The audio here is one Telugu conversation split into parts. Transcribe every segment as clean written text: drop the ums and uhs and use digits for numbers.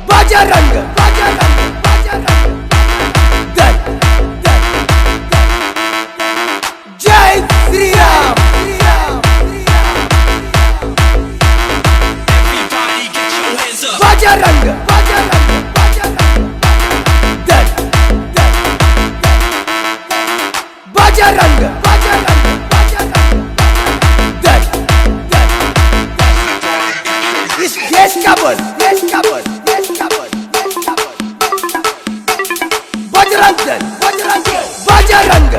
बजरंग जय श्री राम बजरंग बजरंग इस देश का बोल बजरंग बजरंग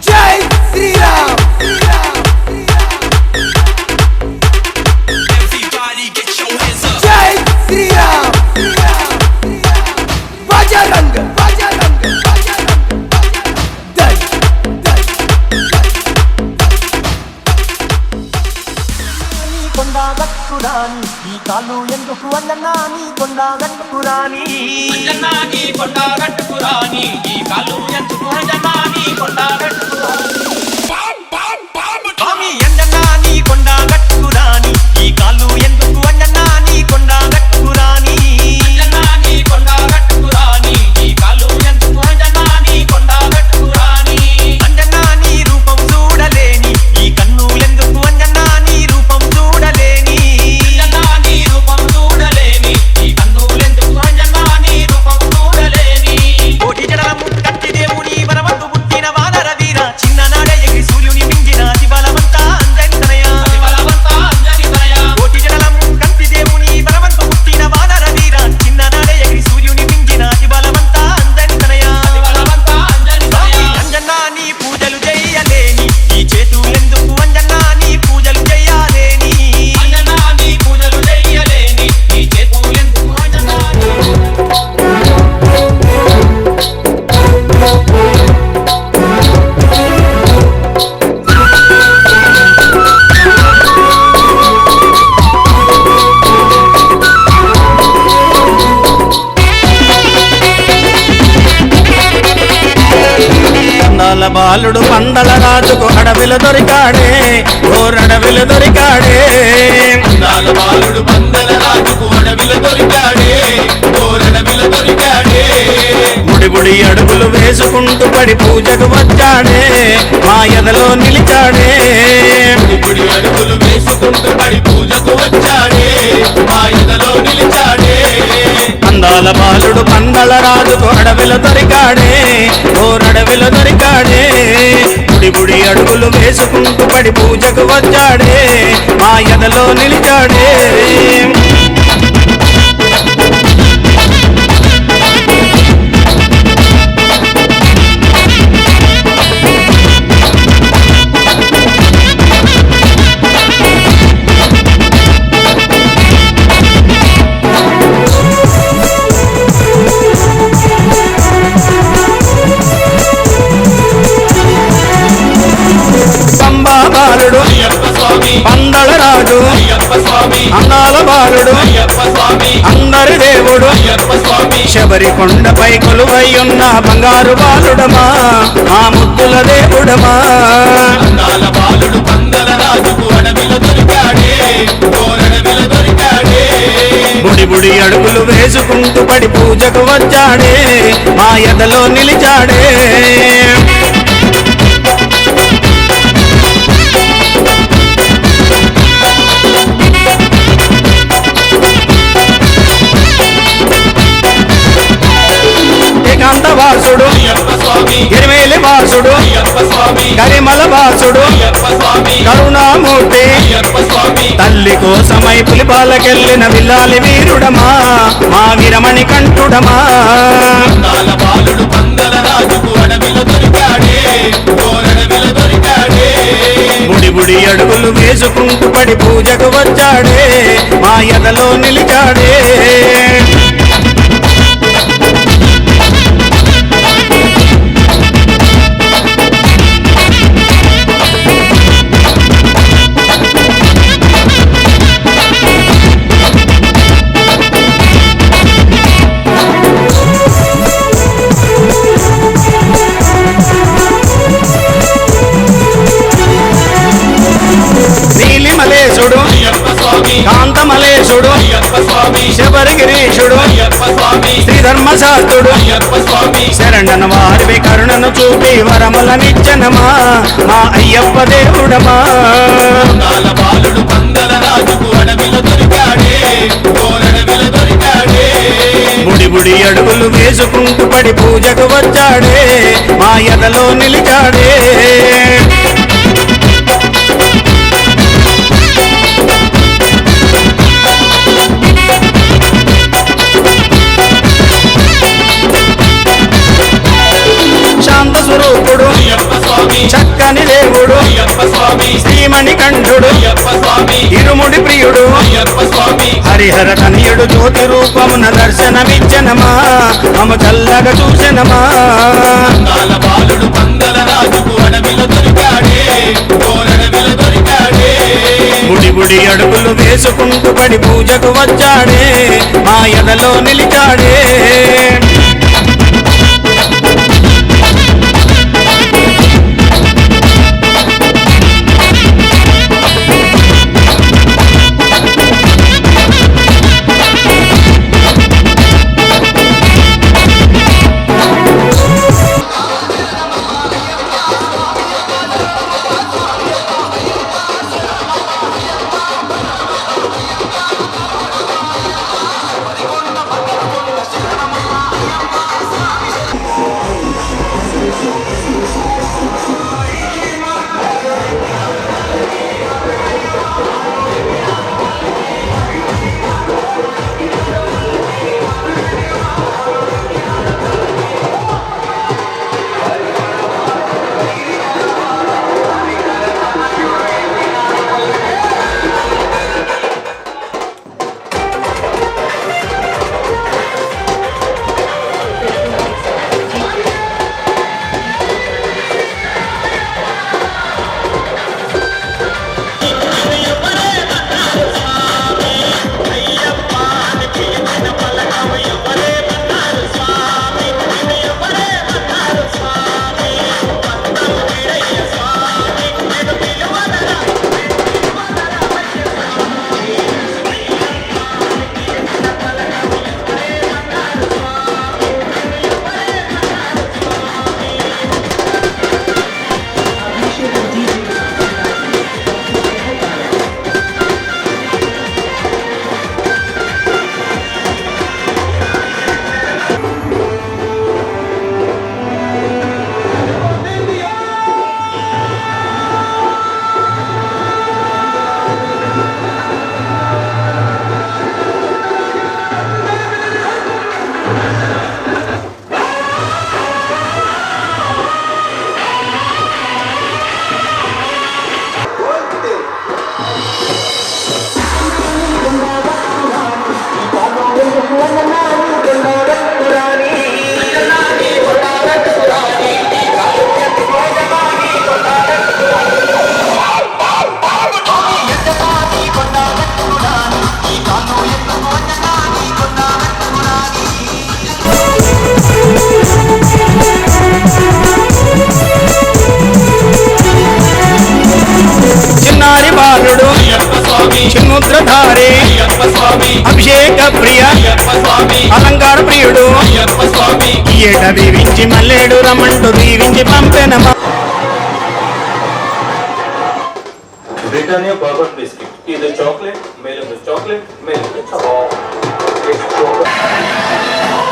जय श्री राम जय श्री राम बजरंग కొండగట్టురాని ఈ కాలు ఎందుకు అన్నన్నా నీ కొండగట్టురాని అంజన్నా నీ కొండగట్టురాని ఈ కాలు ఎందుకు అంజన్నా నీ కొండగట్టురాని స్వామి అంజన్నా నీ కొండగట్టురాని ఈ కాలు ఎందుకు అన్నన్నా నీ కొండగట్టురాని అంజన్నా నీ కొండగట్టురాని ఈ కాలు ఎందుకు అంజన్నా నీ కొండగట్టురాని అంజన్నా నీ రూపం చూడలేని ఈ కన్ను ఎందుకు అన్నన్నా నీ రూపం చూడలేని అంజన్నా నీ రూపం చూడలేని ఈ కన్నులెందుకు అంజన్నా నీ రూపం చూడలేని కోటి జనము కత్తి దేవుని వరవద్దు పుట్టిన వానర వీర చిన్ననాడే ఎగిరి సూర్యుని మింగిన అతి బలవంతా అంజనితనయ బలవంతా అంజనితనయ కోటి జనము కత్తి దేవుని వరవద్దు పుట్టిన వానర వీర చిన్ననాడే ఎగిరి సూర్యుని మింగిన అతి బలవంతా అంజనితనయ బలవంతా అంజనితనయ అంజన్నా నీ పూజలు చేయలేని ఈ చేతులెందుకు అంజన్నా నీ పూజలు చేయలేని అంజన్నా నీ పూజలు చెయ్యలేని నీ చేతులెందుకు అంజన్నా పందాల బాలుడు పందల రాజుకు అడవిలో దొరికాడే ఓరడవిలో దొరికాడే పందాల బాలుడు పందల రాజుకు అడవిలో దొరికాడే ఓరడవిలో దొరికాడే గుడి అడుగులు వేసుకుంటూ పడి పూజకు వచ్చాడే మా ఎదలో నిలిచాడే గుడి అడుగులు వేసుకుంటూ పడి పూజకు వచ్చాడే మా ఎదలో నిలిచాడే పందాల బాలుడు పందల రాజుకు అడవిలో దొరికాడే ఓరడవిలో దొరికాడే గుడి అడుగులు వేసుకుంటూ పడి పూజకు వచ్చాడే మా ఎదలో నిలిచాడే పంబా బాలుడు అయ్యప్ప స్వామి పందల రాజు అయ్యప్ప స్వామి అందాల బాలుడు అయ్యప్ప స్వామి అందరి దేవుడు అయ్యప్ప స్వామి శబరి కొండపై కొలువై ఉన్న బంగారు బాలుడమా ఆ ముద్దుల దేవుడమా అందాల బాలుడు పందల రాజుకు అడవిలో దొరికాడే ఓరడవిలో దొరికాడే బుడి అడుగులు వేసుకుంటూ పడి పూజకు వచ్చాడే మా ఎదలో నిలిచాడే వాసుడు అయ్యప్ప స్వామి ఎరిమేలి వాసుడు అయ్యప్ప స్వామి కరిమల వాసుడు అయ్యప్ప స్వామి కరుణామూర్తి అయ్యప్ప స్వామి తల్లి కోసమై పులిపాలకెళ్ళిన విల్లాలి వీరుడమా మా వీరమణి కంఠుడమా అందాల బాలుడు పందల రాజుకు అడవిలో దొరికాడే ఓరడవిలో దొరికాడే బుడి అడుగులు వేసుకుంటూ పడి పూజకు వచ్చాడే మా ఎదలో నిలిచాడే శబరిగిరీశుడు అయ్యప్ప స్వామి శ్రీధర్మశాస్త్రుడు అయ్యప్ప స్వామి శరణన వారివి కరుణను చూపి వరములనిచ్చనమా మా అయ్యప్ప దేవుడమా నాల బాలుడు పందల రాజుకు అడవిలో దొరికాడే కోరడవిలో దొరికాడే బుడి బుడి అడుగులు వేసుకుంటూ పడి పూజకు వచ్చాడే మా ఎదలో నిలిచాడే శాంత స్వరూపుడు అయ్యప్ప స్వామి చక్కని దేవుడు అయ్యప్ప స్వామి శ్రీమణి కంఠుడు అయ్యప్ప స్వామి ఇరుముడి ప్రియుడు అయ్యప్ప స్వామి హరిహర కనియుడు జ్యోతి రూపమున దర్శనమిచ్చనమా మమ చల్లగా చూసెనమా నాల బాలుడు పందల రాజుకు అడవిలో దొరికాడే కోరడవిలో దొరికాడే బుడి బుడి అడుగులు వేసుకుంటూ పడి పూజకు వచ్చాడే మా ఎదలో నిలిచాడే చిన్నారి బాలుడు అయ్యప్ప స్వామి చిన్ముద్రధారి అయ్యప్ప స్వామి అభిషేక ప్రియ అయ్యప్ప స్వామి అలంకార ప్రియుడు అయ్యప్ప స్వామి ఈ ఏట దీవించి మల్లేడు రమంటూ దీవించి పంపెనమా Britannia bourbon biscuit. Either chocolate, male of the chocolate, male of the chocolate. It's chocolate.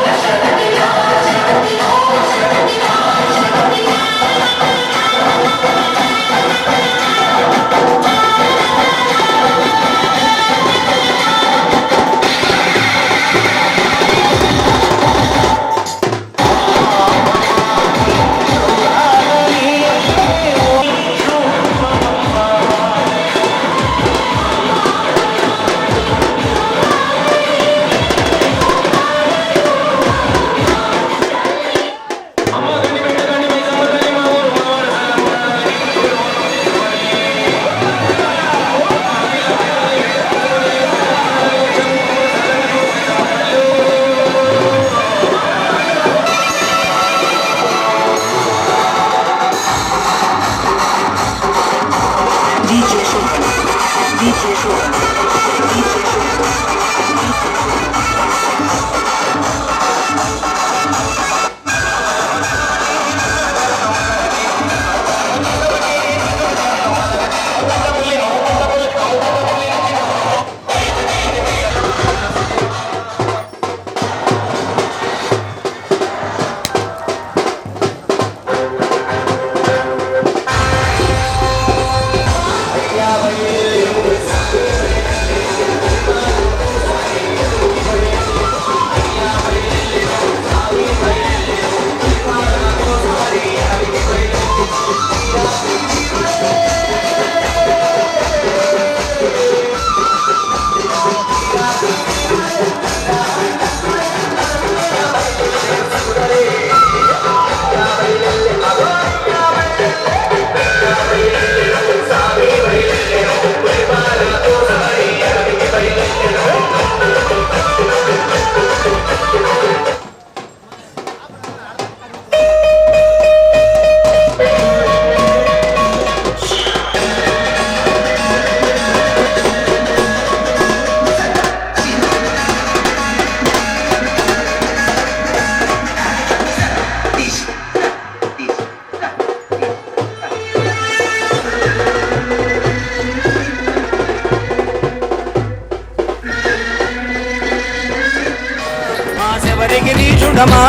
బతుకమా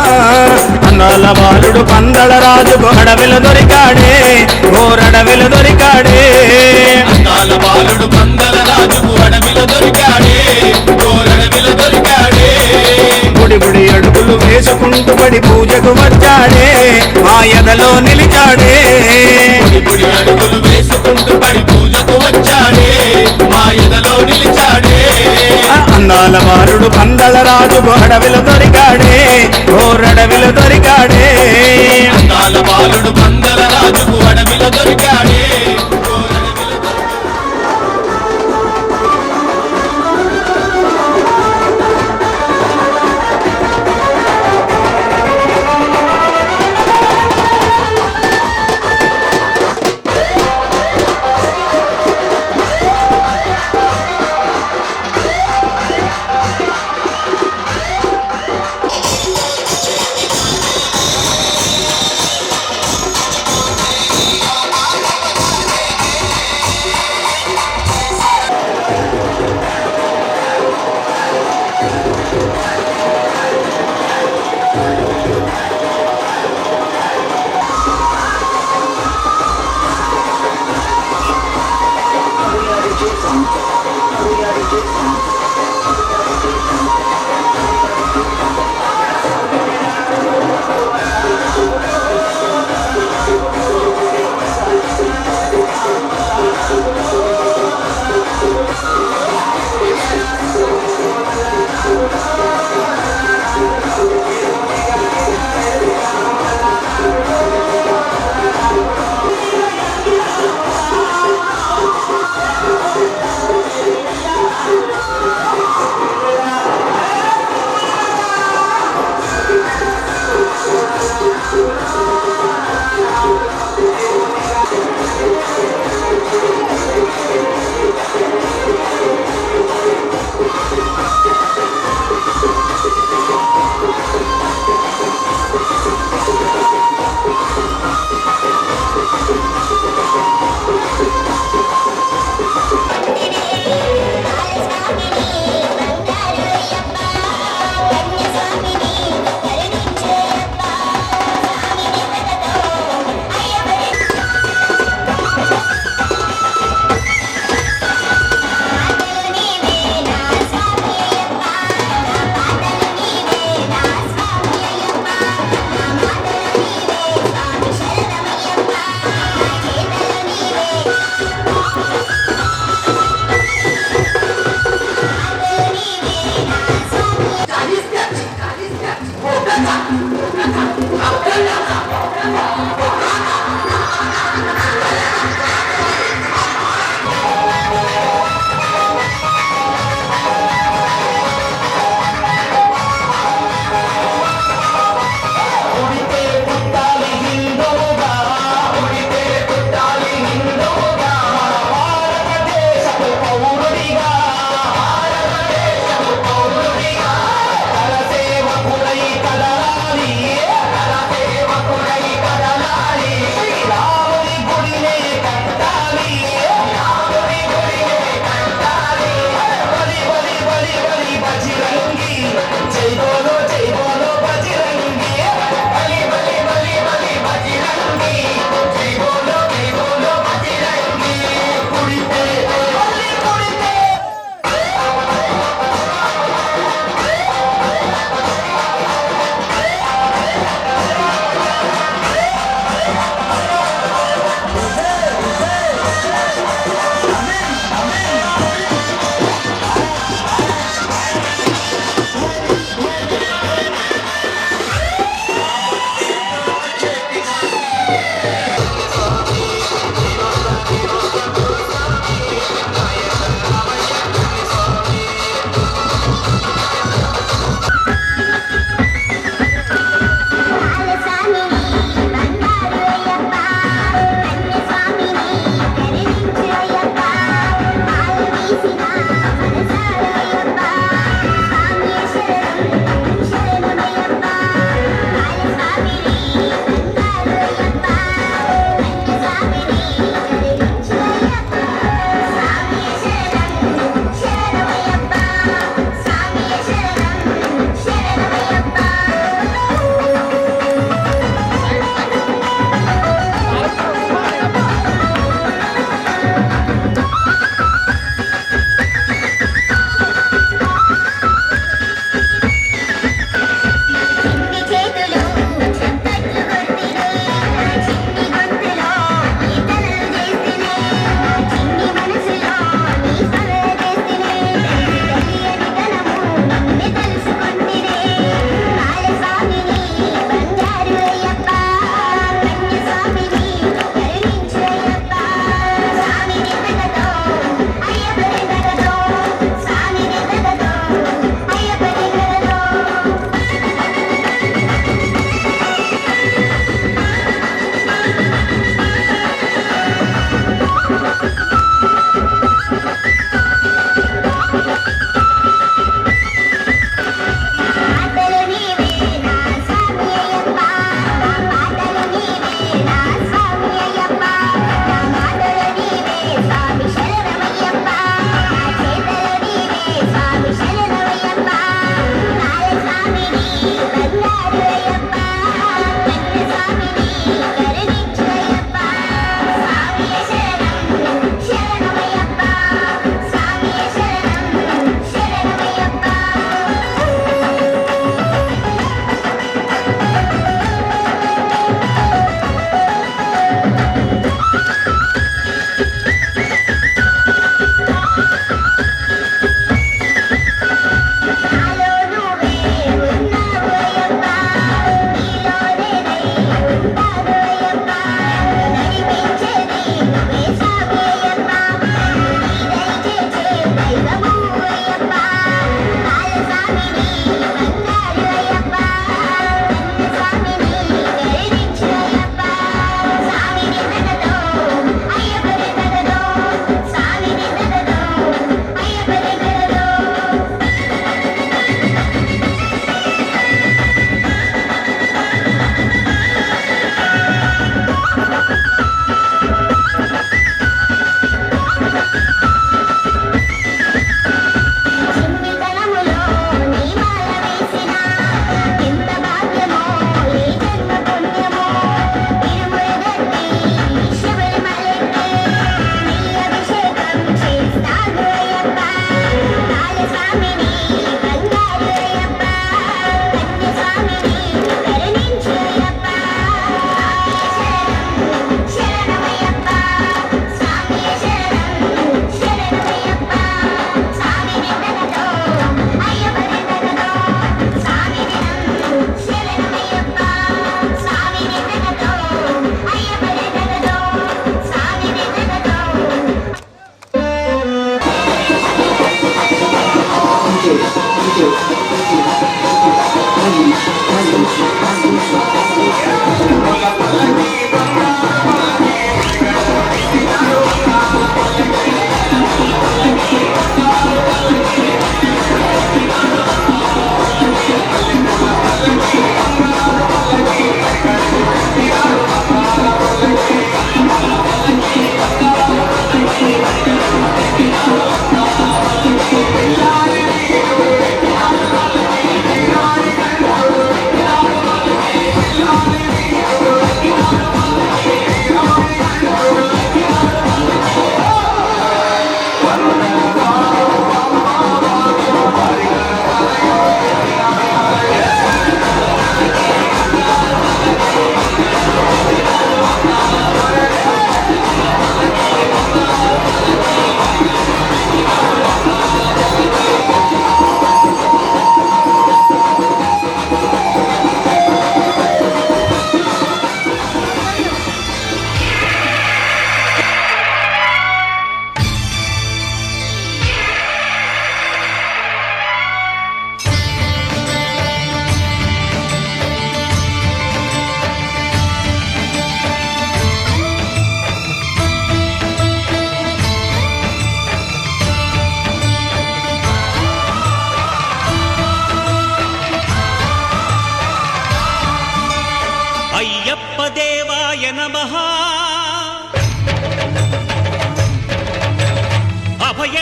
అందాల బాలుడు పందల రాజుకు అడవిలో దొరికాడే ఓరడవిలో దొరికాడే అందాల బాలుడు పందల రాజుకు అడవిలో దొరికాడే గోరడవిలో దొరికాడే బుడి బుడి అడుగులు వేసుకుంటూ పడి పూజకు వచ్చాడే మా ఎదలో నిలిచాడే బుడి బుడి అడుగులు వేసుకుంటూ పడి పూజకు వచ్చాడే మా ఎదలో నిలిచాడే అందాల బాలుడు పందల రాజుకు అడవిలో దొరికాడే ఓరడవిలో దొరికాడే అందాల బాలుడు పందల రాజుకు అడవిలో దొరికాడే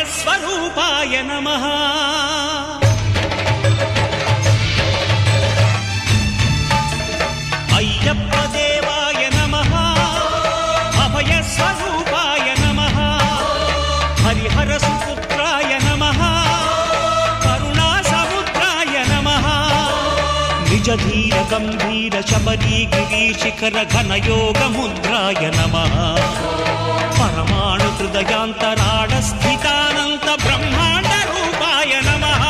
అభయస్వరూపాయ నమః అయ్యప్ప దేవాయ నమః అభయస్వరూపాయ నమః హరిహర సుపుత్రాయ నమః కరుణా సముద్రాయ నమః నిజ ధీర గంభీర శబరీ గిరి శిఖర ఘనయోగ ముద్రాయ నమః పరమాణు హృదయాంతరాడ స్థితానంత బ్రహ్మాండ రూపాయ నమః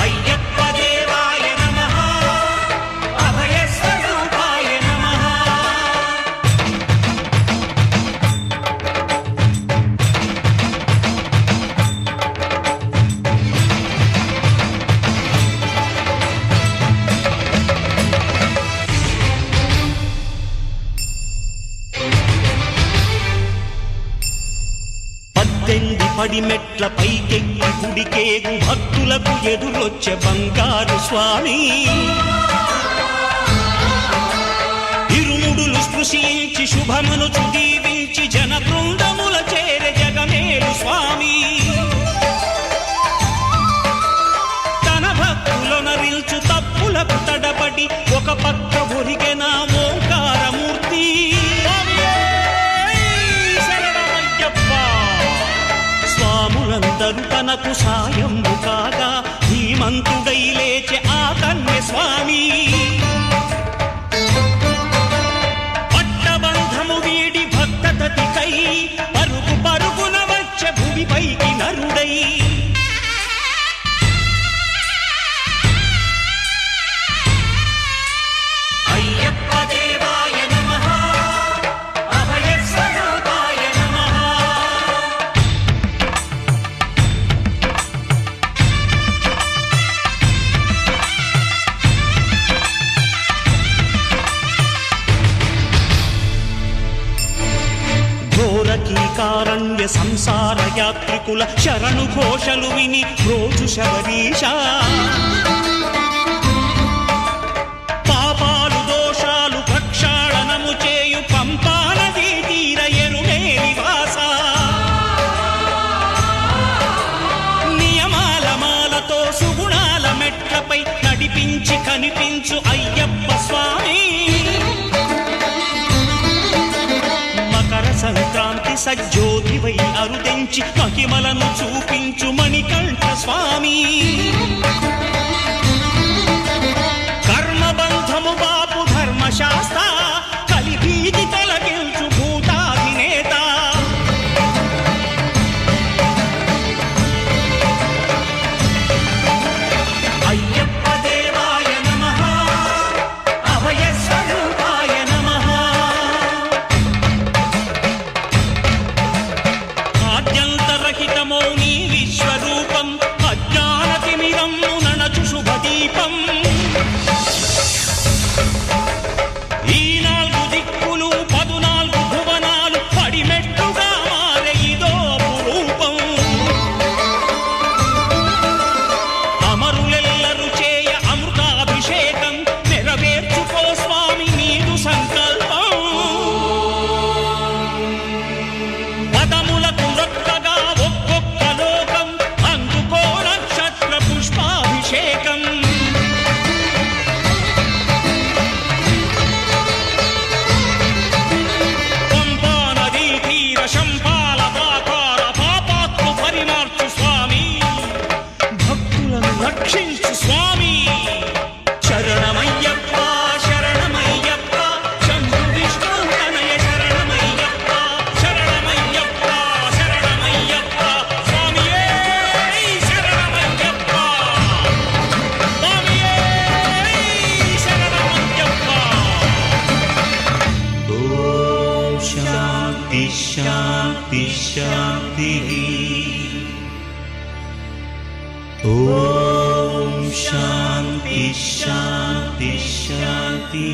అయ్యప్ప దేవాయ నమః అభయస్వరూపాయ నమః పద్దెంది పడిమెట్ల పైకెక్కి గుడికేగు భక్తులకు ఎదురొచ్చే బంగారు స్వామి ఇరుముడులు స్పృశించి శుభమనుచు దీవించి జన బృందముల చేరే జగమేలు స్వామి తన భక్తులనరిల్చు తప్పులకు తడబడి ఒక పక్క ఒరిగెన ఓంకారమూర్తి స్వాములందరూ తనకు సాయంబు కాగా ధీమంతుడై లేచే ఆ కన్య స్వామి పట్టబంధము వీడి భక్తతతికై పరుగు పరుగున వచ్చే భూమిపైకి నరుడై అయ్యప్ప దేవాయ నమః అభయస్వరూపాయ నమః ఘోరకీకారణ్య సంసార యాత్రికుల శరణు ఘోషలు విని రోజు శబరీష పాపాలు దోషాలు ప్రక్షాళనము చేయు పంపానదీ తీర ఎరుమేలి వాస నియమాల మాలతో సుగుణాల మెట్లపై నడిపించి కనిపించు అయ్యప్ప స్వామి మకర సంక్రాంతి సజ్జోతివై అరుదించి మహిమలను చూపించు మణికంఠ స్వామి కర్మబంధము బాపు ధర్మశాస్త్ర కలిభీతి తొలగించు భూతాధినేత అయ్యప్ప దేవాయ నమః అభయస్వరూపాయ నమః ఆద్యంతరహితమో నీ విశ్వరూపం అజ్ఞానతిమిరం ననచు శుభదీపం ఈ 4 దిక్కులు 14 భువనాలు పడిమెట్టుగా మారే ఇదో రూపం అమరులెల్లరు చేయ అమృతాభిషేకం నెరవేర్చుకో స్వామి నీదు సంకల్పం పదములకు రొక్కగా ఒక్కొక్క లోకం అందుకో నక్షత్ర పుష్పాభిషేకం పంపా నదీ తీర శంపాల ప్రాకార పాపాత్ము పరిమార్చు స్వామి భక్తులను రక్షించు స్వామి శరణమయ్యప్ప శరణమయ్యప్ప శంభు విష్ణు తనయ శరణమయ్యప్ప శరణమయ్యప్ప శరణమయ్యప్ప స్వామియే శరణమయ్యప్ప స్వామియే శరణమయ్యప్ప ఓం శాంతి శాంతి శాంతి ఓం శాంతి శాంతి శాంతి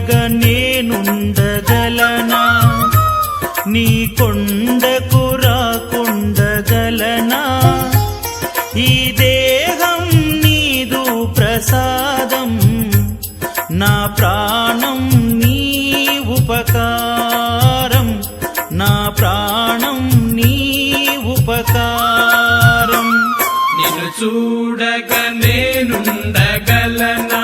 చూడగా నేనుండగలనా నీ కొండకు రాకుండగలనా ఈ దేహం నీదు ప్రసాదం నా ప్రాణం నీ ఉపకారం నా ప్రాణం నీ ఉపకారం నిన్ను చూడగా నేనుండగలనా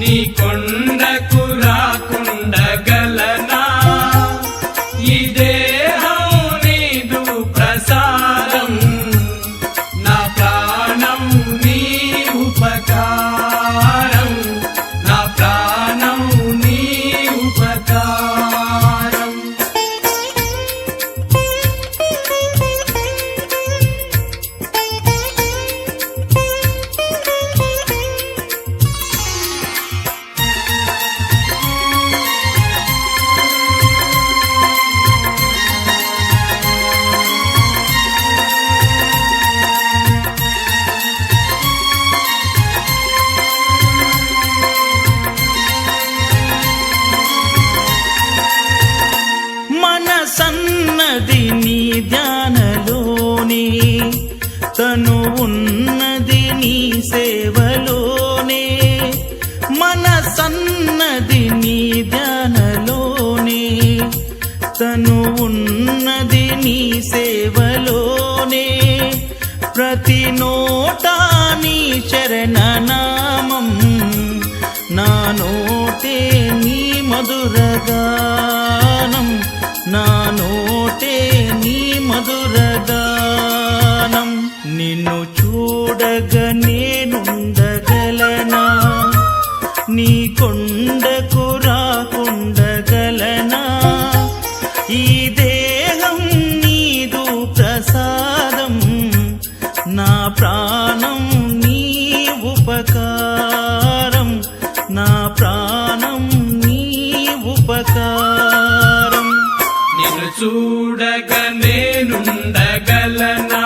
నీ కొండకు రాకుండగలనా ఈ దేహం నీదు ప్రసాదం నా ప్రాణం నీ ఉపకారం నా ప్రాణం నీ ఉపకారం మనసన్నది నీ ధ్యానలోనే తను ఉన్నది నీ సేవలోనే మనసన్నది నీ ధ్యానలోనే తను ఉన్నది నీ సేవలోనే ప్రతి నోటా నీ చరణనామం నా నోటే నీ మధురగానం నా నోటే నీ మధురగానం నిన్ను చూడగా నేనుండగలనా నీ కొండకు రాకుండగలనా ఈ దేహం నీదు ప్రసాదం నా ప్రాణం నీ ఉపకారం నా ప్రాణం నీ ఉపకారం నిన్ను చూడగా నేనుండగలనా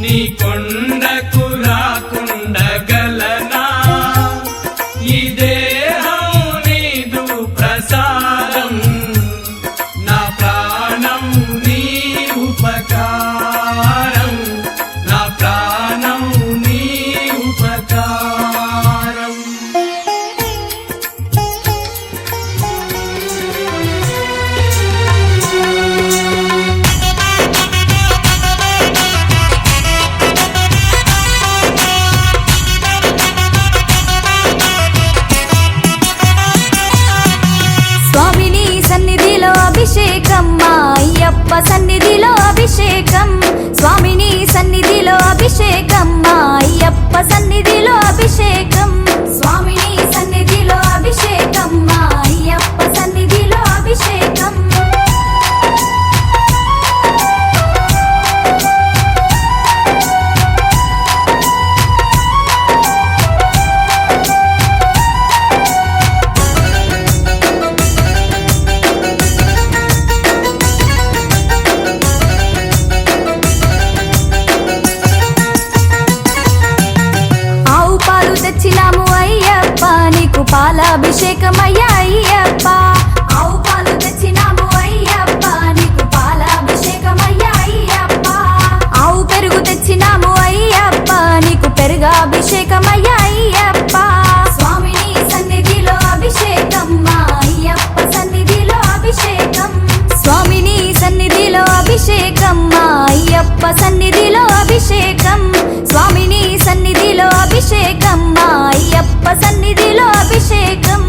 నీ కొండకు రాకుండగలనా ఈ దేహం నీదు ప్రసాదం నా ప్రాణం నీ ఉపకారం నా ప్రాణం నీ ఉపకారం స్వామిని సన్నిధిలో అభిషేకం మా అయ్యప్ప సన్నిధిలో అభిషేకం స్వామిని సన్నిధిలో అభిషేకం మా అయ్యప్ప సన్నిధిలో అభిషేకం స్వామిని సన్నిధిలో అభిషేకం మా అయ్యప్ప సన్నిధిలో అభిషేకం ఆవు పాలు తెచ్చినాము అయ్యప్ప నీకు పాలాభిషేకమయ్యా అయ్యప్ప ఆవు పాలు తెచ్చినాము అయ్యప్ప నీకు పాలాభిషేకమయ్యా అయ్యప్ప ఆవు పెరుగు తెచ్చినాము అయ్యప్ప నీకు పెరుగాభిషేకమయ్యా అయ్యప్ప స్వామిని సన్నిధిలో అభిషేకం మా అయ్యప్ప సన్నిధిలో అభిషేకం స్వామిని సన్నిధిలో అభిషేకం మా అయ్యప్ప సన్నిధిలో అభిషేకం స్వామిని సన్నిధిలో అభిషేకం మా అయ్యప్ప సన్నిధిలో అభిషేకం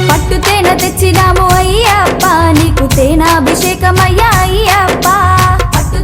పట్టు తేనె తెచ్చినాము అయ్యప్ప నీకు తేనాభిషేకమయ్యా అయ్యప్ప పట్టు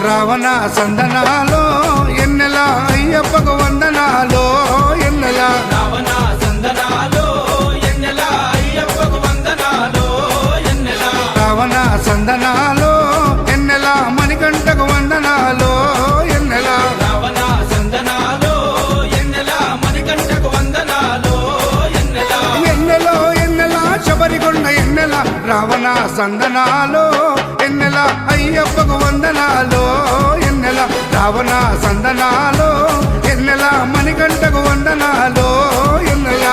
రావణ సందనాలో ఎన్నెల అయ్యప్పకు వందనాలో ఎన్నెల రావణ సందనాలో ఎన్నెల అయ్యప్పకు వందనాలో ఎన్నెల రావణ సందనాలో ఎన్నెల మణికంఠకు వందనాలో ఎన్నెల రావణ సందనాలో ఎన్నెల మణికంఠకు వందనాలో ఎన్నెల ఎన్నెలో ఎన్నెల శబరికొండ ఎన్నెల రావణ సందనాలో ఎన్నెల అయ్యప్పకు వందనాలో ఎన్నెల రావణ సందనాలో ఎన్నెల మణికంఠకు వందనాలో ఎన్నెల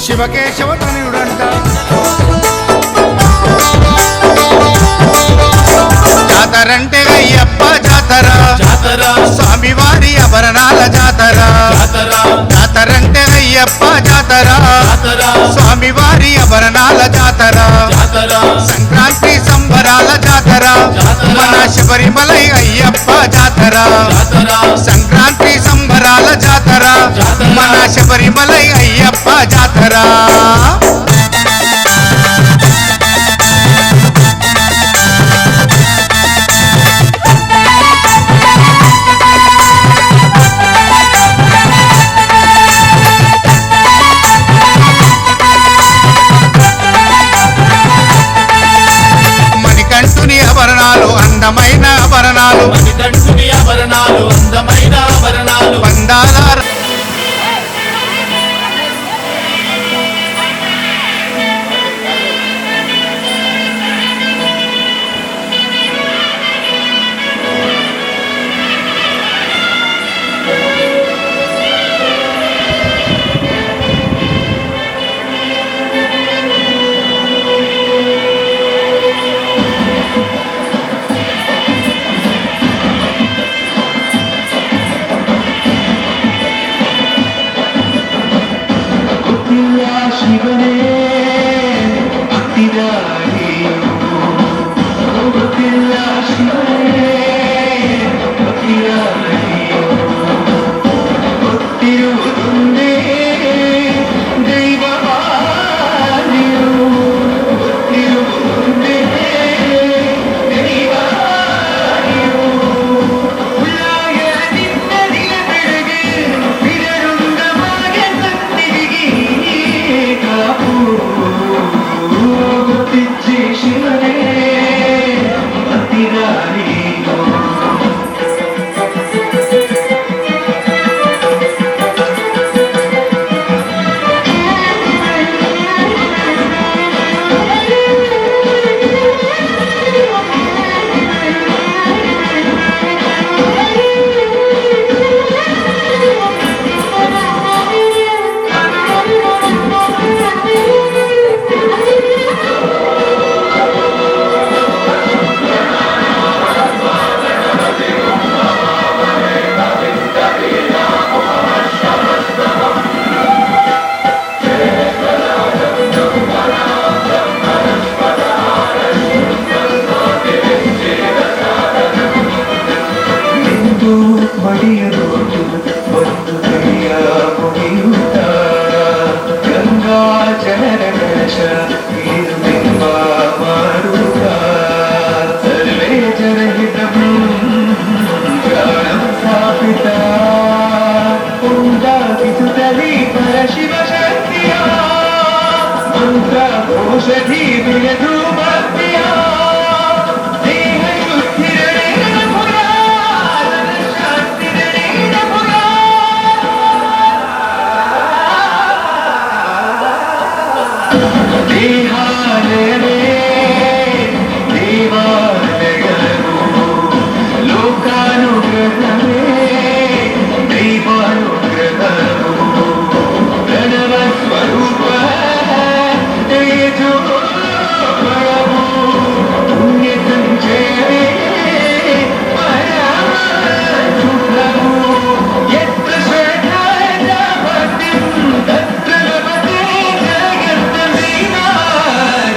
శివకేశవ తనయుడంట జాతరంటే అయ్యప్ప జాతర జాతర స్వామివారి ఆభరణాల జాతర జాతర జాతరంటే అయ్యప్ప జాతర జాతర స్వామివారి ఆభరణాల జాతర జాతర సంక్రాంతి సంబరాల జాతర జాతర. మన శబరిమలై అయ్యప్ప జాతర జాతర సంక్రాంతి సంబరాల జాతర జాతర. మన శబరిమలై అయ్యప్ప జాతర మణికంఠుని ఆభరణాలు అందమైన ఆభరణాలు మణికంఠుని ఆభరణాలు అందమైన ఆభరణాలు పందాల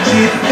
చిత్త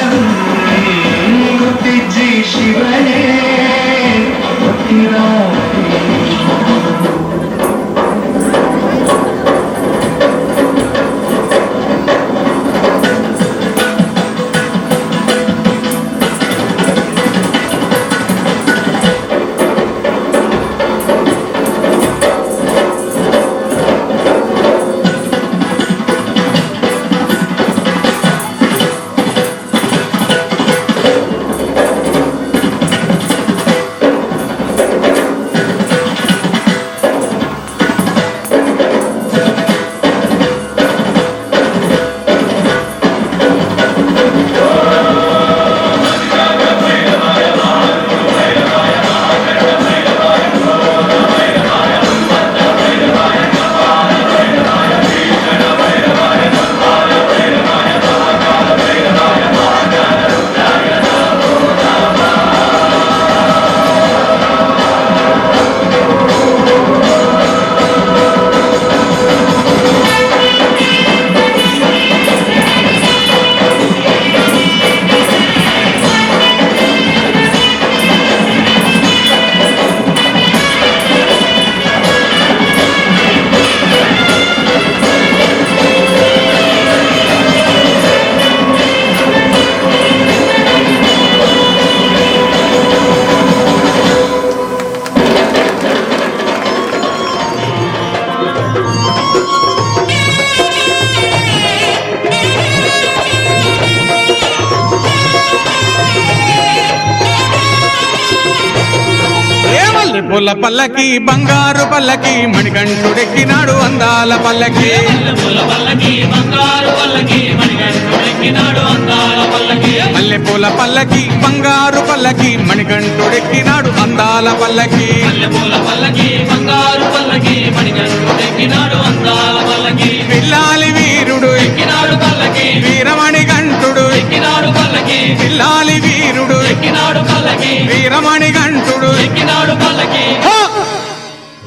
పూల పల్లకి బంగారు పల్లకి మణికంఠుడెక్కినాడు అందాల పల్లకి మల్లెపూల పల్లకి బంగారు పల్లకి మణికంఠుడెక్కినాడు అందాల పల్లకి మల్లెపూల పల్లకి బంగారు పల్లకి మణికంఠుడెక్కినాడు అందాల పల్లకి మల్లెపూల పల్లకి బంగారు పల్లకి మణికంఠుడెక్కినాడు అందాల పల్లకి పిల్లాలి వీరుడు ఎక్కినాడు పల్లకి వీరమణికంఠుడు ఎక్కినాడు పల్లకి పిల్లాలి వీరుడు ఎక్కినాడు పల్లకి వీరమణికంఠుడు ఎక్కినాడు పల్లకి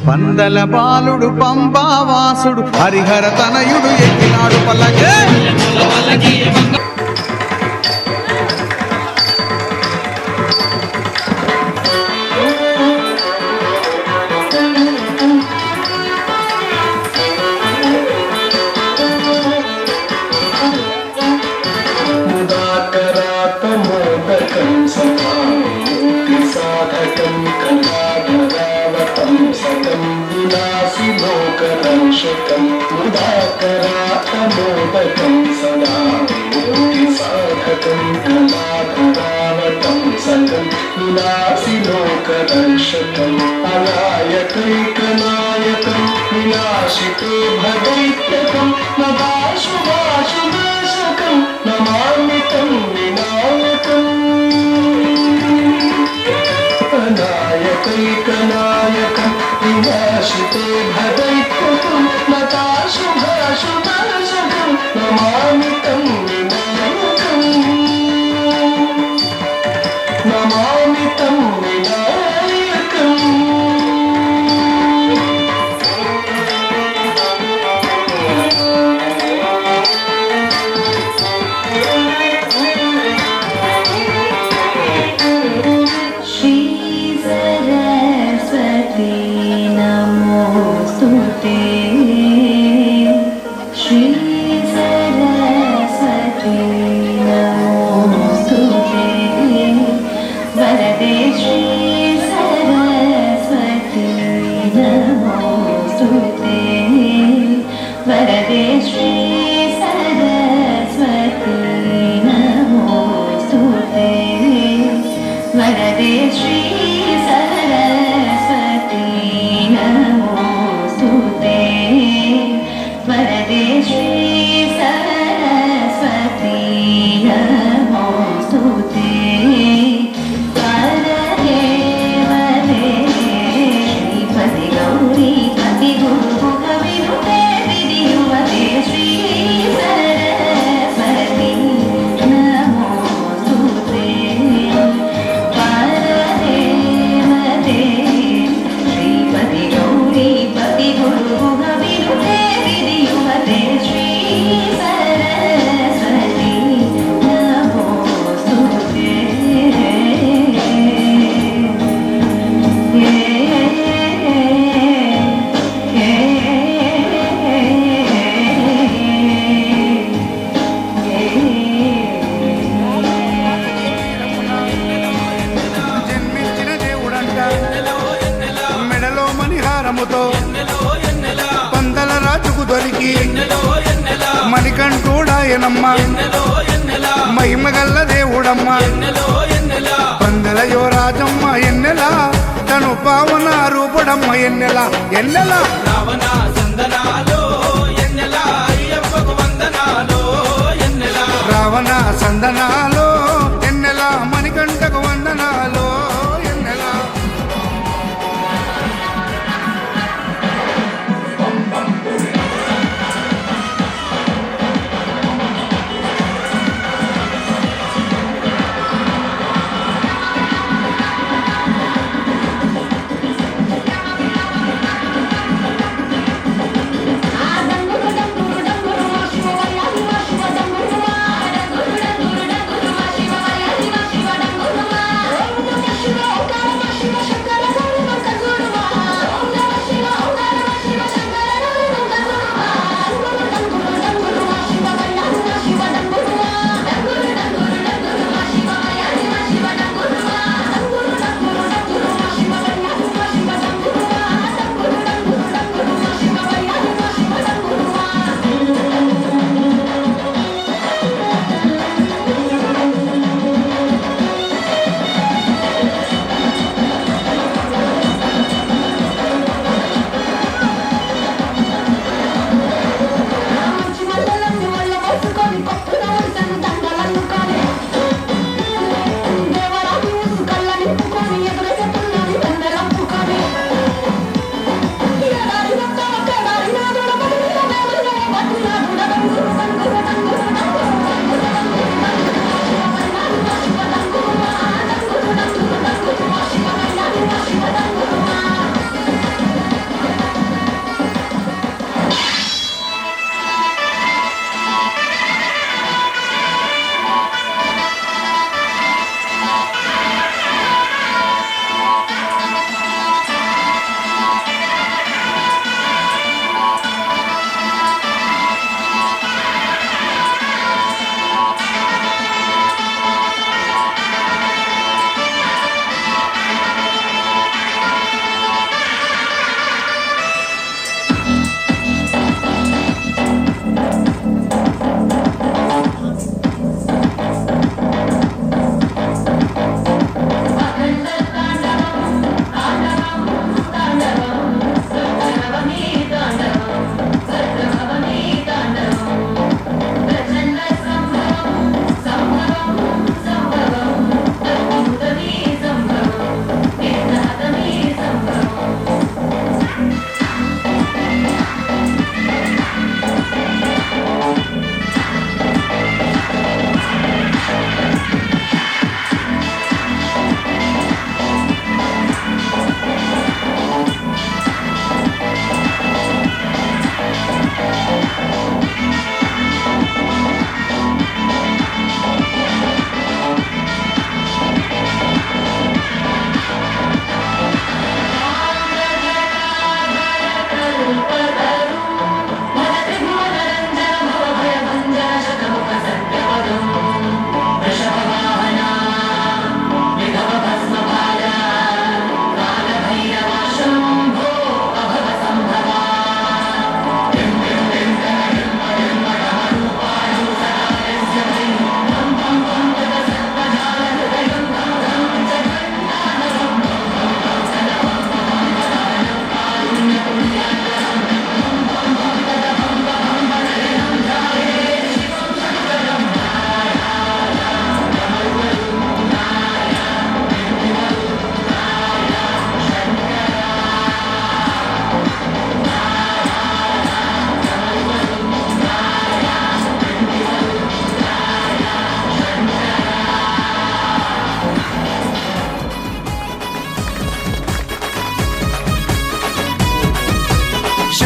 పందల బాలుడు పంబావాసుడు హరిహర తనయుడు ఎక్కినాడు పల్లకి మల్లెపూల పల్లకి అనాయకైకనాయకం వినాశితే భగైత్యకం నమాశుభాశుభాశకం నమామితం వినాయకం అనాయకైకనాయకం వినాశితే భగైత్యకం నమాశుభాశుభాశకం నమామితం వినాయకం నమామితం వినాయకం श्री सरस्वती नमोस्तुते श्री सरस्वती नमोस्तुते वरदे श्री सरस्वती नमोस्तुते वरदे श्री सरस्वती नमोस्तुते वरदे श्री सरस्वती नमोस्तुते वरदे श्री सरस्वती नमोस्तुते वरदे वरदे श्रीपति गौरी पति गुरु कविनुते विधियुवते श्री सरस्वती नमोस्तुते वरदे वरदे श्रीपति गौरी पति गुरु कविनुते विधियुवते श्री सरस्वती नमोस्तुते జన్మించిన దేవుడంట మెడలో మణిహారముతో పందల రాజుకు దొరికి మణికంఠుడాయనమ్మ మహిమగల్ల దేవుడమ్మ పందల యువరాజమ్మ ఎన్నెలా తను పావన రూపుడమ్మ ఎన్నెలా ఎన్నెలా రావణ సందనాలో ఎన్నెలా అయ్యప్పకు వందనాలో ఎన్నెలా రావణ సందనాలో ఎన్నెలా మణికంఠకు వందనాలో ఎన్నెలా ఆ దంగుడు దంగుడు దంగుడు శివ శివ దంగుడు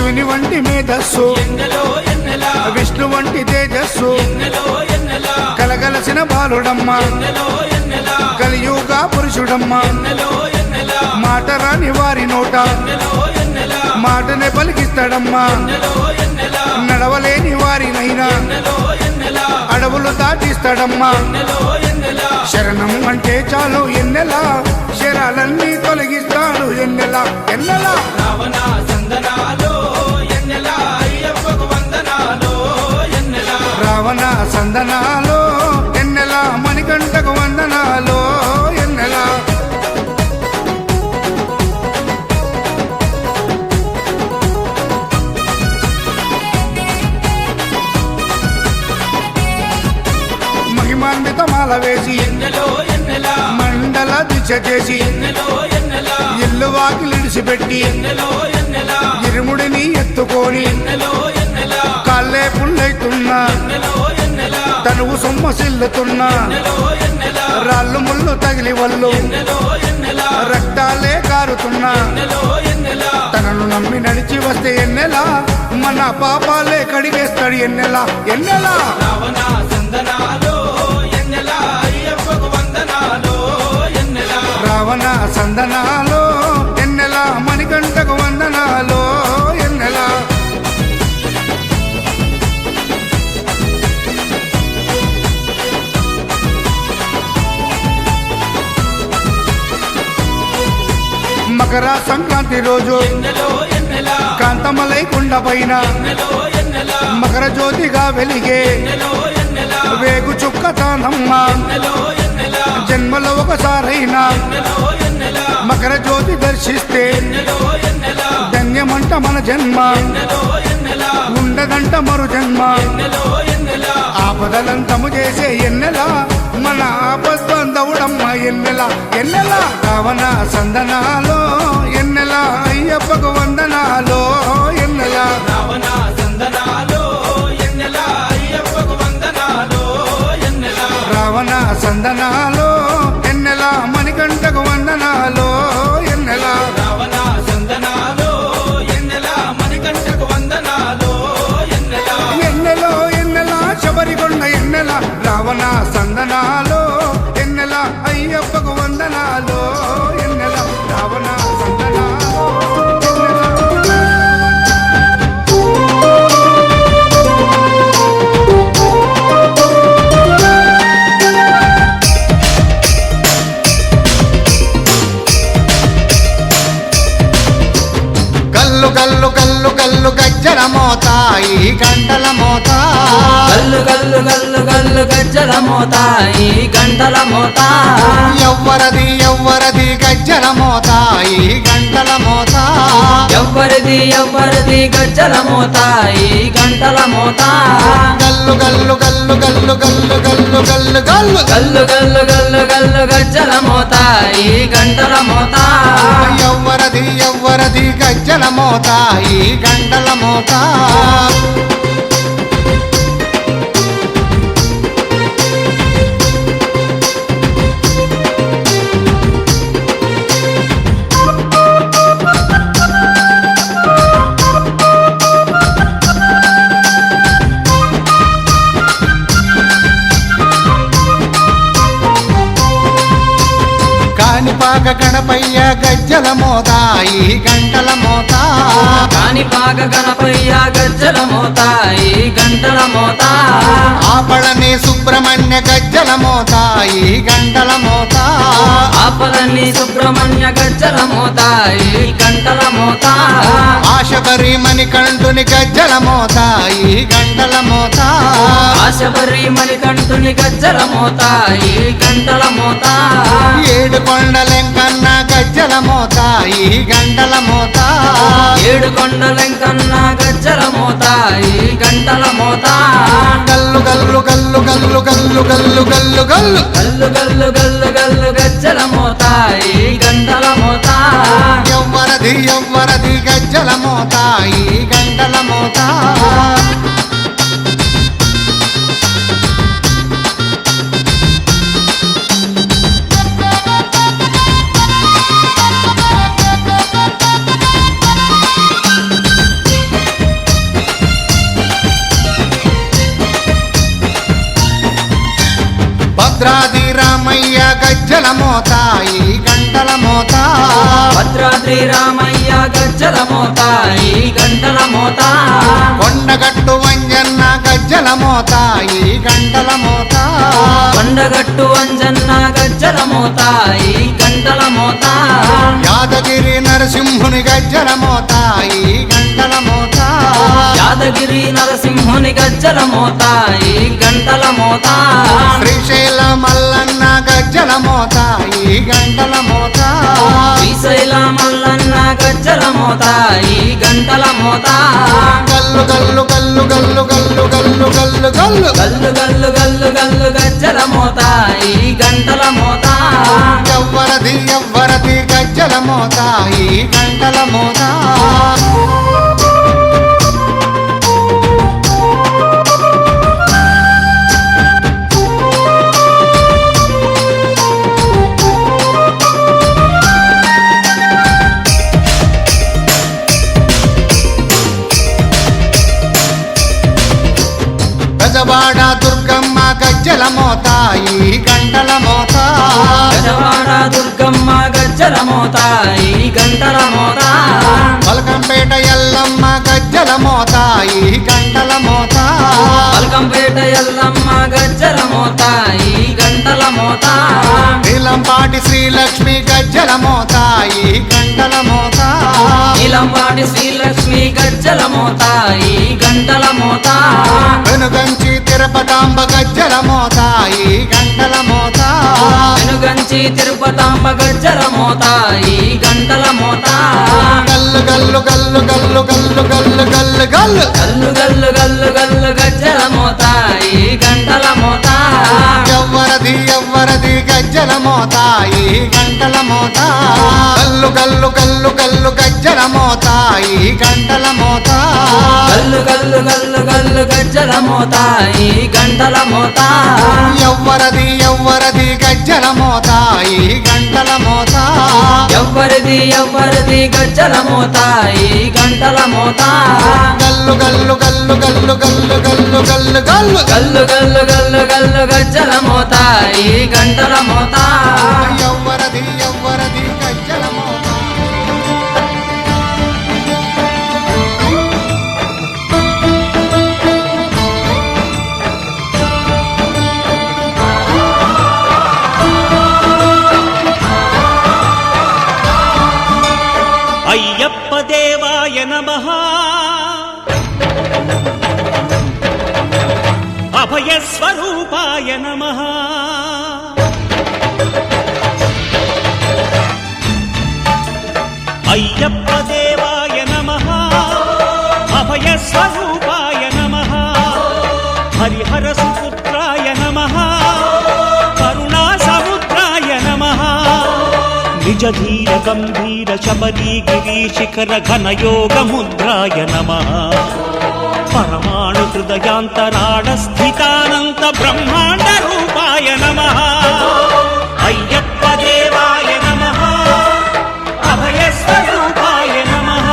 శివుని వంటి మేధస్సు ఎన్నెలో ఎన్నెలా విష్ణు వంటి తేజస్సు ఎన్నెలో ఎన్నెలా కలగలసిన బాలుడమ్మ ఎన్నెలో ఎన్నెలా కలియుగ పురుషుడమ్మ ఎన్నెలో ఎన్నెలా మాట రాని వారి నోట ఎన్నెలో ఎన్నెలా మాటనే పలికిస్తాడమ్మా ఎన్నెలో ఎన్నెలా నడవలేని వారినైనా ఎన్నెలో ఎన్నెలా అడవులు దాటిస్తాడమ్మా ఎన్నెలో ఎన్నెలా శరణం అంటే చాలు ఎన్నెలా శరాలన్నీ తొలగిస్తాడు ఎన్నెలా ఎన్నెలా రావణ సందనాలో ఎన్నెలా అయ్యప్పకు వందనాలో ఎన్నెలా రావణ సందనాలో ఎన్నెలా మణికంఠకు వందనాలో ఎన్నెలా మహిమాన్వితమాల వేసి ఎన్నెలో ఎన్నెలా మండల దీక్ష చేసి ఎన్నెలో ఎన్నెలా ఇల్లు వాకిలిడిసిపెట్టి ఎన్నెలో ఎన్నెలా ఇరుముడిని ఎత్తుకొని ఎన్నెలో ఎన్నెలా కాళ్ళే పుల్లైతున్నా ఎన్నెలో ఎన్నెలా తనువు సొమ్మసిల్లుతున్నా ఎన్నెలో ఎన్నెలా రాళ్ళు ముళ్ళు తగిలి వల్లు ఎన్నెలో ఎన్నెలా రక్తాలే కారుతున్నా ఎన్నెలో ఎన్నెలా తనను నమ్మి నడిచి వస్తే ఎన్నెలా మన పాపాలే కడిగేస్తాడు ఎన్నెలా ఎన్నెలా రావణ సందనాలో ఎన్నెలా అయ్యప్పకు వందనాలో ఎన్నెలా రావణ సందనాలో ఎన్నెలా మణికంఠకు వందనాలో ఎన్నెలా మకర సంక్రాంతి రోజు ఎన్నెలో ఎన్నెలా కాంతమలై కుండ పైన ఎన్నెలో ఎన్నెలా మకర జ్యోతిగా వెలిగే ఎన్నెలో ఎన్నెలా వేగు చుక్కతానమ్మ ఎన్నెలో ఎన్నెలా జన్మలో ఒకసారైనా ఎన్నెలో ఎన్నెలా మకర జ్యోతి దర్శిస్తే ఎన్నెలో ఎన్నెలా ధన్యమంట మన జన్మ ఎన్నెలో ఎన్నెలా ఉండదంట మరు జన్మ ఎన్నెలో ఎన్నెలా ఆపదలంతము చేసే ఎన్నెలా మన ఆపద్బంధవుడమ్మ ఎన్నెలా ఎన్నెలా రావణ సందనాలో ఎన్నెలా అయ్యప్పకు వందనాలో ఎన్నెలా రావణ సందనాలో ఎన్నెలా అయ్యప్పకు వందనాలో ఎన్నెలా రావణ సందనాలో ఎన్నెలా మణికంఠకు వందనాలో ఎన్నెలా రావణ సందనాలో ఎన్నెలా మణికంఠకు వందనాలో ఎన్నెలా ఎన్నెలో ఎన్నెలా శబరికొండ ఎన్నెలా రావణ సందనాలో ఎన్నెలా అయ్యప్పకు వందనాలో ఎన్నెలా రావణ సందనాలో ఎన్నెలా కల్లు కల్లు కల్లు కల్లు గజ్జల మోత ఈ గంటల మోత గల్లు గల్లు గల్లు గల్లు గజ్జల మోత ఈ గంటల మోత ఎవ్వరది ఎవ్వరది గజ్జల మోత ఈ గంటల మోత ఎవ్వరిది ఎవ్వరిది గజ్జల మోత ఈ గంటల మోత గల్లు గల్లు గల్లు గల్లు గల్లు గల్లు గల్లు గల్లు గల్లు గల్లు గల్లు గల్లు గజ్జల మోత ఈ గంటల మోత ఎవ్వరది ఎవ్వరది గజ్జల మోత ఈ గంటల మోత కాణిపాక గణపయ్య గజ్జల మోత ఈ గంటల మోత కాణిపాక గణపయ్య గజ్జల మోత ఈ గంటల మోత ఆపళని సుబ్రహ్మణ్య గజ్జల మోత ఈ గంటల మోత ఆపలని సుబ్రహ్మణ్య గజ్జల మోత ఈ గంటల మోత ఆశబరి మణికంఠుని గజ్జల మోత ఈ గంటల మోత ఆశబరి మణికంఠుని గజ్జల మోత ఈ గంటల మోత ఏడు కొండలెంకన్న గజ్జల మోత ఈ గంటల మోత ఏడు కొండలెంకన్న గజ్జల మోత ఈ గంటల మోత గల్లు గల్లు గల్లు గల్లు గల్లు గల్లు గల్లు గల్లు గల్లు గల్లు గల్లు గల్లు గజ్జల మోత ఈ గంటల మోత ఎవ్వరది ఎవ్వరది గజ్జల మోత ఈ గంటల మోత భద్రాది రామయ్య గజ్జల మోత ఈ గంటల మోత భద్రాద్రి రామయ్య గజ్జల మోత ఈ గంటల మోత కొండగట్టు వంజన్న గజ్జల మోత ఈ గంటల మోత కొండగట్టు అంజన్న గజ్జల మోత ఈ గంటల మోత యాదగిరి నరసింహుని గజ్జల మోత ఈ గంటల మోత యాదగిరి నరసింహుని గజ్జల మోత ఈ గంటల మోత శ్రీశైల మల్లన్న గజ్జల మోత ఈ గంటల మోత శ్రీశైల మల్లన్న గజ్జల మోత ఈ గంటల మోత గల్లు గల్లు గల్లు గల్లు గల్లు గల్లు గల్లు గల్లు గల్లు గల్లు గల్లు గల్లు గజ్జల మోత ఈ గంటల మోత ఎవ్వరది ఎవ్వరది గజ్జల మోత ఈ గంటల మోత గజవాడ దుర్గమ్మ గజ్జల మోత ఈ గంటల మోత గజవాడ దుర్గమ్మ గజ్జల మోత ఈ గంటల మోత పలకంపేట ఎల్లమ్మ గజ్జల మోత ఈ గంటల మోత పలకంపేట ఎల్లమ్మ గజ్జల మోత ఈ గంటల మోత నీలంపాటి శ్రీలక్ష్మి గజ్జల మోత ఈ గంటల మోత నీలంపాటి శ్రీలక్ష్మి గజ్జల మోత ఈ గంటల మోత వెనుగంచి తిరుపతాంబ గజ్జల మోత ఈ గంటల మోత వెనుగంచి తిరుపతాంబ గజ్జల మోత ఈ గంటల మోత గల్లు గల్లు గల్లు గల్లు గల్లు గల్లు గల్లు గల్లు గల్లు గల్లు గల్లు గల్లు గజ్జల మోత ఈ గంటల మోత ఎవ్వరది ఎవ్వరది గజ్జల మోత ఈ గంటల మోత గల్లు గల్లు గల్లు గల్లు గజ్జల మోత ఈ గంటల మోత గల్లు గల్లు గల్లు గల్లు గజ్జల మోత ఈ గంటల మోత ఎవ్వరది ఎవ్వరది గజ్జల మోత ఈ గంటల మోత ఎవ్వరిది ఎవ్వరిది గజ్జల మోత ఈ గంటల మోత గల్లు గల్లు గల్లు గల్లు గల్లు గల్లు గల్లు గల్లు గల్లు గల్లు గల్లు గల్లు గజ్జల మోత ఈ గంటల మోత ఎవ్వరది ఎవ్వరది గజ్జల మోత అయ్యప్ప దేవాయ నమః అభయ స్వరూపాయ నమః అయ్యప్ప దేవాయ నమః అభయ స్వరూపాయ నమః హరిహర సుపుత్రాయ నమః కరుణా సముద్రాయ నమః నిజ ధీర గంభీర శబరీ గిరి శిఖర ఘన యోగ ముద్రాయ నమః పరమాణు హృదయాంతరాడ స్థితానంత బ్రహ్మాండ రూపాయ నమః అయ్యప్ప దేవాయ నమః అభయ స్వరూపాయ నమః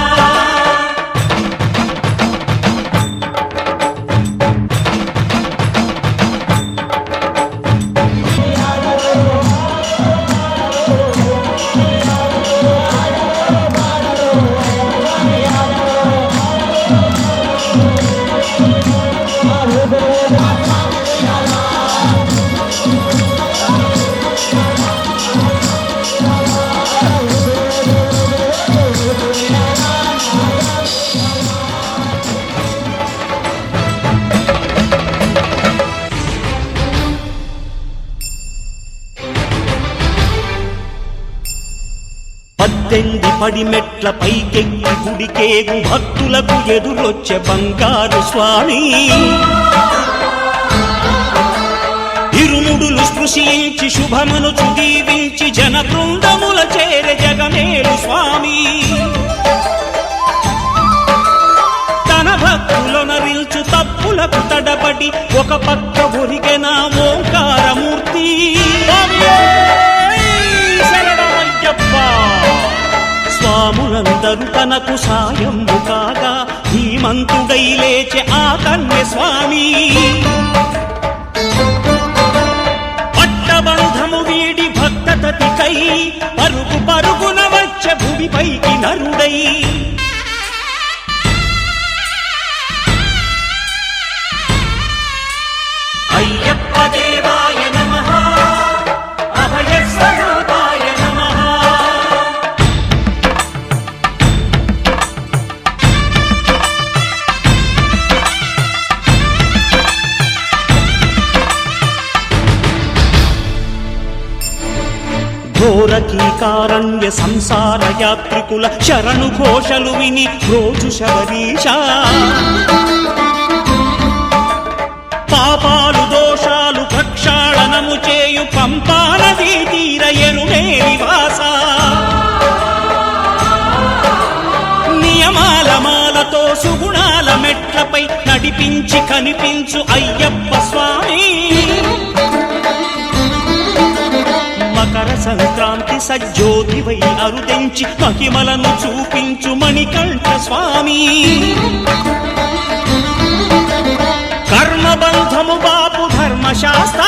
పద్దెంది పడి మెట్ల పైకెక్కి గుడికేగు భక్తులకు ఎదురొచ్చే బంగారు స్వామి ఇరుముడులు స్పృశించి శుభమును చుదీవించి జన బృందముల చేర జగమేలు స్వామి తన భక్తులొనరిల్చు తప్పులకు తడబడి ఒక పక్క ఒరిగెన ఓంకారమూర్తి స్వాములందరూ తనకు సాయము కాగా ధీమంతుడై లేచె ఆ కన్య స్వామి ఘనుడై పరుగు పరుగున వచ్చే భూమిపైకి నరుడై అయ్యప్ప దేవాయ నమః అభయ స్వరూపాయ నమః ఘోరకీకారణ్య సంసార యాత్రికుల శరణు ఘోషలు విని రోజు శబరీష పాపాలు దోషాలు ప్రక్షాళనము చేయు పంపా నదీ తీర ఎరుడే నివాస నియమాల మాలతో సుగుణాల మెట్లపై నడిపించి కనిపించు అయ్యప్ప స్వామి మకర సంక్రాంతి సజ్జోతివై అరుదెంచి మహిమలను చూపించు మణికంఠ స్వామి కర్మబంధము బాపు ధర్మశాస్త్ర